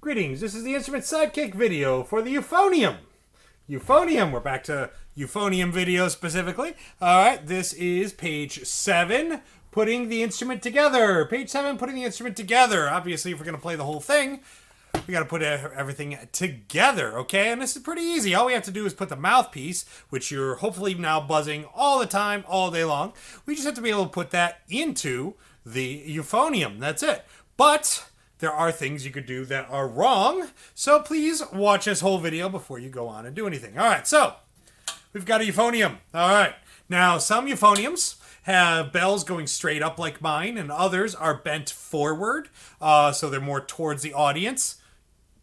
Greetings, this is the Instrument Sidekick video for the euphonium. Euphonium, we're back to euphonium video specifically. Alright, this is page 7, putting the instrument together. Page 7, putting the instrument together. Obviously, if we're going to play the whole thing, we got to put everything together, okay? And this is pretty easy. All we have to do is put the mouthpiece, which you're hopefully now buzzing all the time, all day long. We just have to be able to put that into the euphonium. That's it. But there are things you could do that are wrong, so please watch this whole video before you go on and do anything. All right, so we've got a euphonium. All right, now some euphoniums have bells going straight up like mine, and others are bent forward, so they're more towards the audience.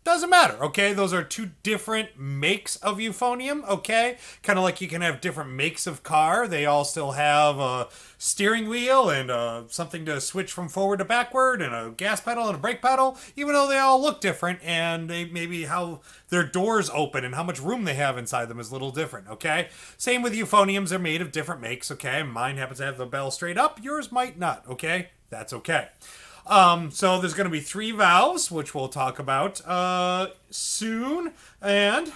Doesn't matter, okay? Those are two different makes of euphonium, okay? Kind of like you can have different makes of car. They all still have a steering wheel and something to switch from forward to backward and a gas pedal and a brake pedal, even though they all look different and they maybe how their doors open and how much room they have inside them is a little different, okay? Same with euphoniums. They're made of different makes, okay? Mine happens to have the bell straight up. Yours might not, okay? That's okay. So there's going to be 3 valves, which we'll talk about soon, and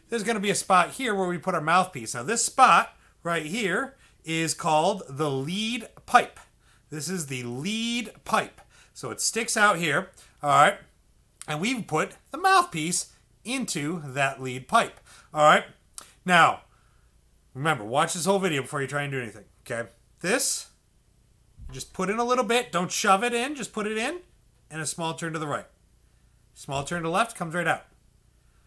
there's going to be a spot here where we put our mouthpiece. Now this spot right here is called the lead pipe. This is the lead pipe. So it sticks out here, all right, and we've put the mouthpiece into that lead pipe, all right. Now, remember, watch this whole video before you try and do anything, okay? This, just put in a little bit. Don't shove it in. Just put it in. And a small turn to the right. Small turn to the left. Comes right out.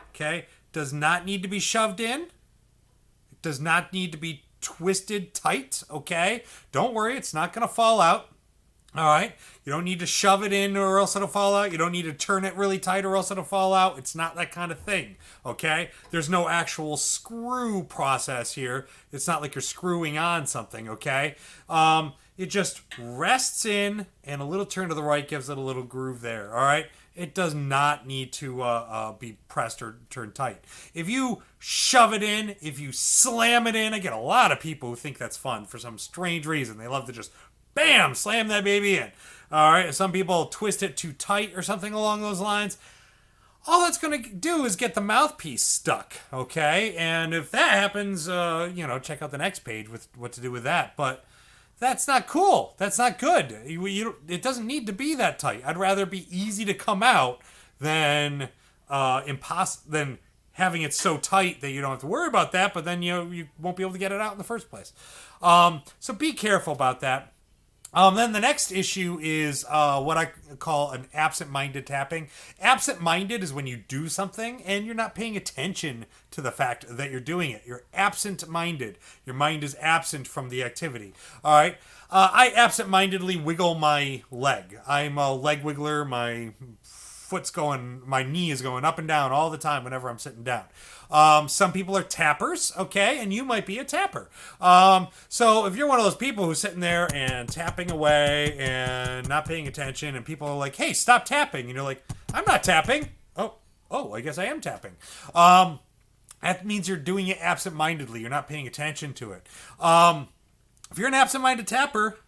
Okay? Does not need to be shoved in. It does not need to be twisted tight. Okay? Don't worry. It's not going to fall out. All right? You don't need to shove it in or else it'll fall out. You don't need to turn it really tight or else it'll fall out. It's not that kind of thing. Okay? There's no actual screw process here. It's not like you're screwing on something. Okay? It just rests in, and a little turn to the right gives it a little groove there, all right? It does not need to be pressed or turned tight. If you shove it in, if you slam it in, I get a lot of people who think that's fun for some strange reason. They love to just, bam, slam that baby in, all right? Some people twist it too tight or something along those lines. All that's going to do is get the mouthpiece stuck, okay? And if that happens, check out the next page with what to do with that, but that's not cool. That's not good. It doesn't need to be that tight. I'd rather be easy to come out than than having it so tight that you don't have to worry about that, but then you won't be able to get it out in the first place. So be careful about that. Then the next issue is what I call an absent-minded tapping. Absent-minded is when you do something and you're not paying attention to the fact that you're doing it. You're absent-minded. Your mind is absent from the activity. All right? I absent-mindedly wiggle my leg. I'm a leg wiggler. My knee is going up and down all the time whenever I'm sitting down. Some people are tappers, okay, and you might be a tapper. So if you're one of those people who's sitting there and tapping away and not paying attention, and people are like, "Hey, stop tapping," and you're like, "I'm not tapping." Oh, I guess I am tapping. That means you're doing it absent-mindedly. You're not paying attention to it. If you're an absent-minded tapper,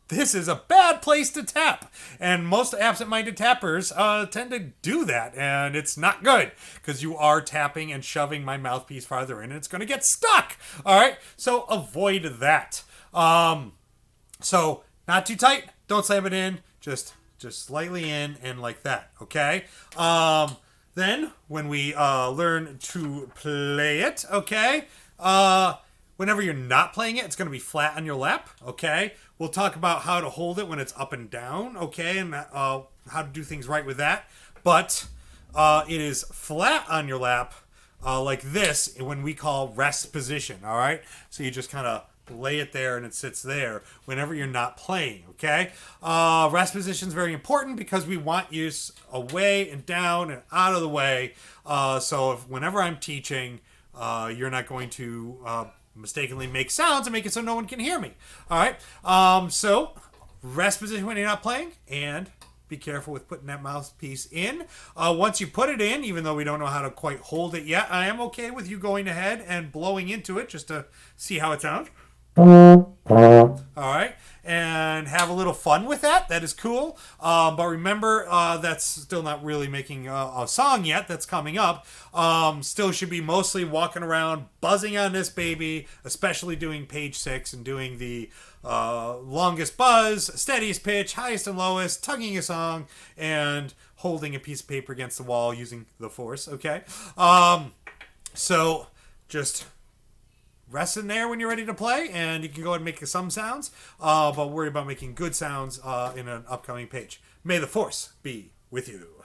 this is a bad place to tap. And most absent-minded tappers tend to do that. And it's not good because you are tapping and shoving my mouthpiece farther in and it's going to get stuck. All right. So avoid that. So not too tight. Don't slam it in. Just slightly in and like that. Okay. Then when we learn to play it, okay, whenever you're not playing it, it's going to be flat on your lap, okay? We'll talk about how to hold it when it's up and down, okay, and how to do things right with that. But it is flat on your lap like this when we call rest position, all right? So you just kind of lay it there and it sits there whenever you're not playing, okay? Rest position is very important because we want you away and down and out of the way. So whenever I'm teaching, you're not going to mistakenly make sounds and make it so no one can hear me. All right. So rest position when you're not playing, and be careful with putting that mouthpiece in. Once you put it in, even though we don't know how to quite hold it yet, I am okay with you going ahead and blowing into it just to see how it sounds. All right, and have a little fun with that. That is cool. But remember, that's still not really making a song yet. That's coming up. Still should be mostly walking around, buzzing on this baby, especially doing page 6 and doing the longest buzz, steadiest pitch, highest and lowest, tugging a song, and holding a piece of paper against the wall using the force. Okay, so just rest in there when you're ready to play, and you can go ahead and make some sounds, but worry about making good sounds in an upcoming page. May the force be with you.